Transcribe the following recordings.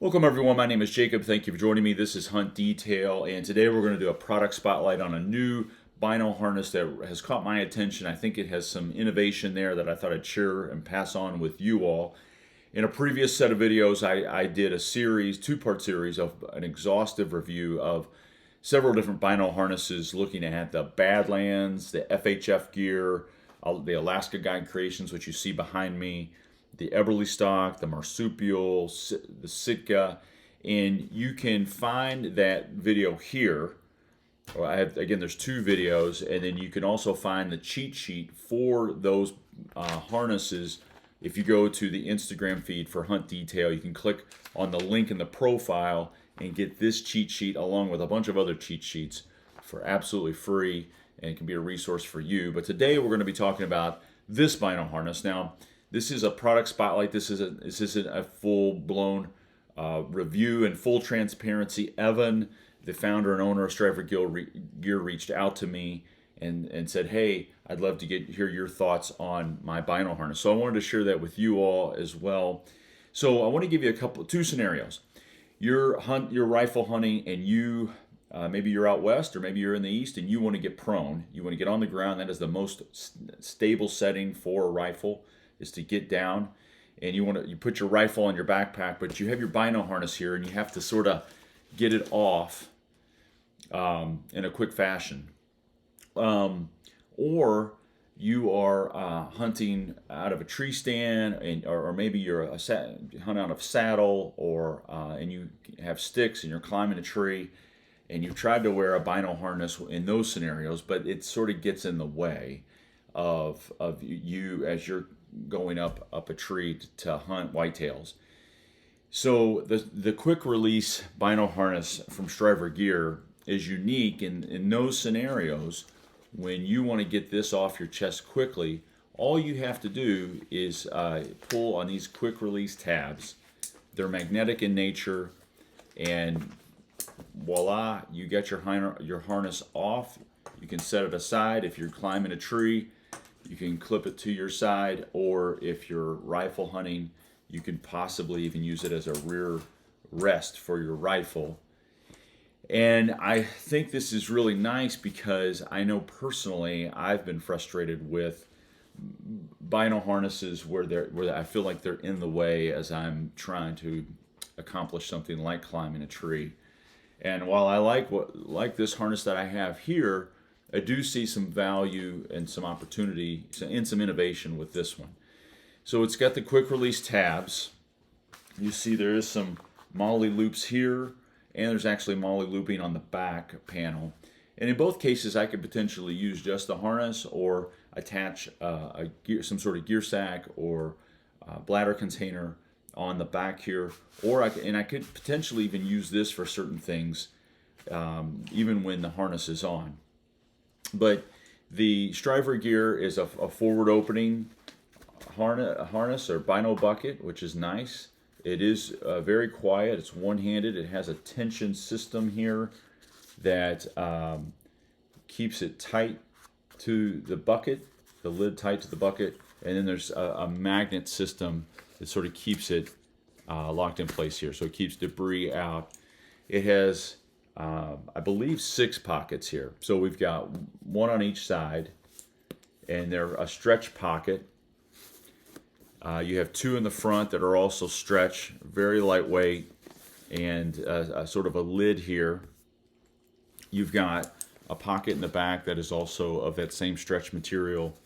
Welcome everyone, my name is Jacob. Thank you for joining me. This is Hunt Detail, and today we're going to do a product spotlight on a new Bino harness that has caught my attention. I think it has some innovation there that I thought I'd share and pass on with you all. In a previous set of videos, I did a series, two-part series of an exhaustive review of several different Bino harnesses, looking at the Badlands, the FHF gear, the Alaska Guide Creations, which you see behind me, the Eberly stock, the marsupial, the Sitka, and you can find that video here. Well, there's two videos, and then you can also find the cheat sheet for those harnesses. If you go to the Instagram feed for Hunt Detail, you can click on the link in the profile and get this cheat sheet along with a bunch of other cheat sheets for absolutely free, and it can be a resource for you. But today we're going to be talking about this Bino harness. Now, this is a product spotlight. This isn't a full-blown review. And full transparency, Evan, the founder and owner of Striver Gear, reached out to me and said, "Hey, I'd love to hear your thoughts on my Bino harness." So I wanted to share that with you all as well. So I want to give you two scenarios. You're rifle hunting, and you maybe you're out west or maybe you're in the east, and you want to get prone. You want to get on the ground. That is the most stable setting for a rifle, is to get down, and you put your rifle on your backpack, but you have your Bino harness here, and you have to sort of get it off in a quick fashion. Or you are hunting out of a tree stand, or maybe you're hunt out of saddle, or and you have sticks and you're climbing a tree, and you've tried to wear a Bino harness in those scenarios, but it sort of gets in the way of you as you're going up a tree to hunt whitetails. So the quick release Bino harness from Striver Gear is unique in those scenarios. When you want to get this off your chest quickly, all you have to do is pull on these quick release tabs. They're magnetic in nature, and voila, you get your harness off. You can set it aside. If you're climbing a tree, you can clip it to your side, or if you're rifle hunting, you can possibly even use it as a rear rest for your rifle. And I think this is really nice because I know personally I've been frustrated with Bino harnesses where I feel like they're in the way as I'm trying to accomplish something like climbing a tree. And while I like this harness that I have here, I do see some value and some opportunity and some innovation with this one. So it's got the quick release tabs. You see there is some molly loops here, and there's actually molly looping on the back panel. And in both cases, I could potentially use just the harness or attach some sort of gear sack or bladder container on the back here, or I could potentially even use this for certain things, even when the harness is on. But the Striver Gear is a forward opening harness or Bino bucket, which is nice. It is very quiet. It's one-handed. It has a tension system here that keeps it tight to the bucket, the lid tight to the bucket, and then there's a magnet system that sort of keeps it locked in place here, so it keeps debris out. It has I believe 6 pockets here. So we've got one on each side, and they're a stretch pocket. You have 2 in the front that are also stretch, very lightweight, and a sort of a lid here. You've got a pocket in the back that is also of that same stretch material.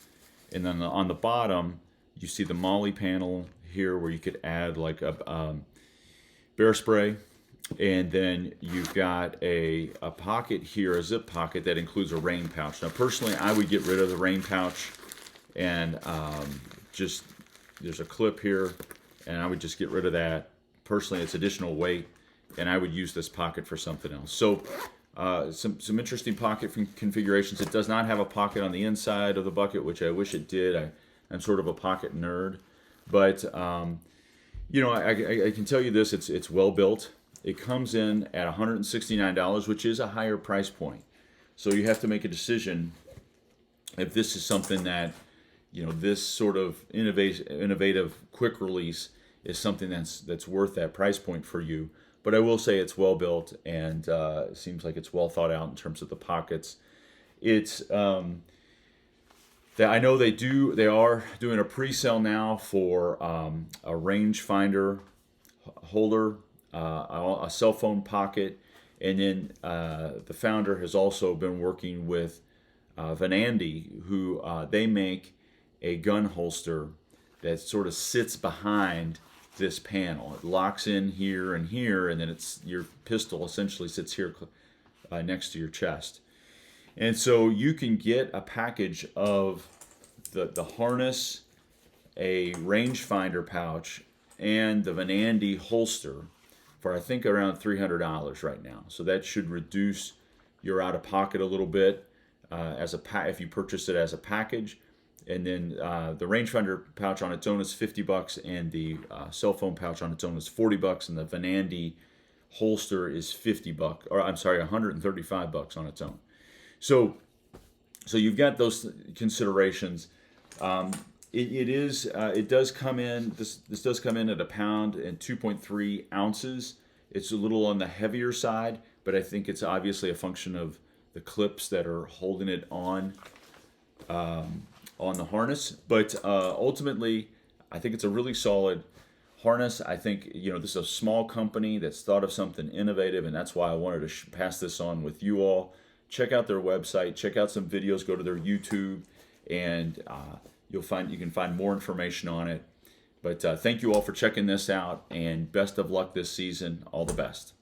And then on the bottom, you see the molly panel here where you could add like a bear spray. And then you've got a pocket here, a zip pocket that includes a rain pouch. Now, personally, I would get rid of the rain pouch, and there's a clip here, and I would just get rid of that. Personally, it's additional weight, and I would use this pocket for something else. So, some interesting pocket configurations. It does not have a pocket on the inside of the bucket, which I wish it did. I'm sort of a pocket nerd, but I can tell you this: it's well built. It comes in at $169, which is a higher price point. So you have to make a decision if this is something that, this sort of innovative quick release is something that's worth that price point for you. But I will say it's well built, and it seems like it's well thought out in terms of the pockets. It's I know they are doing a pre-sale now for a rangefinder holder, a cell phone pocket, and then the founder has also been working with Vanandi, who they make a gun holster that sort of sits behind this panel. It locks in here and here, and then your pistol essentially sits here next to your chest. And so you can get a package of the harness, a rangefinder pouch, and the Vanandi holster for I think around $300 right now. So that should reduce your out of pocket a little bit if you purchase it as a package. And then the rangefinder pouch on its own is $50, and the cell phone pouch on its own is $40, and the Vanandi holster is $50, or I'm sorry, $135 on its own. So you've got those considerations. It does come in. This does come in at a pound and 2.3 ounces. It's a little on the heavier side, but I think it's obviously a function of the clips that are holding it on the harness. But ultimately, I think it's a really solid harness. I think this is a small company that's thought of something innovative, and that's why I wanted to pass this on with you all. Check out their website. Check out some videos. Go to their YouTube, and you can find more information on it. But thank you all for checking this out, and best of luck this season. All the best.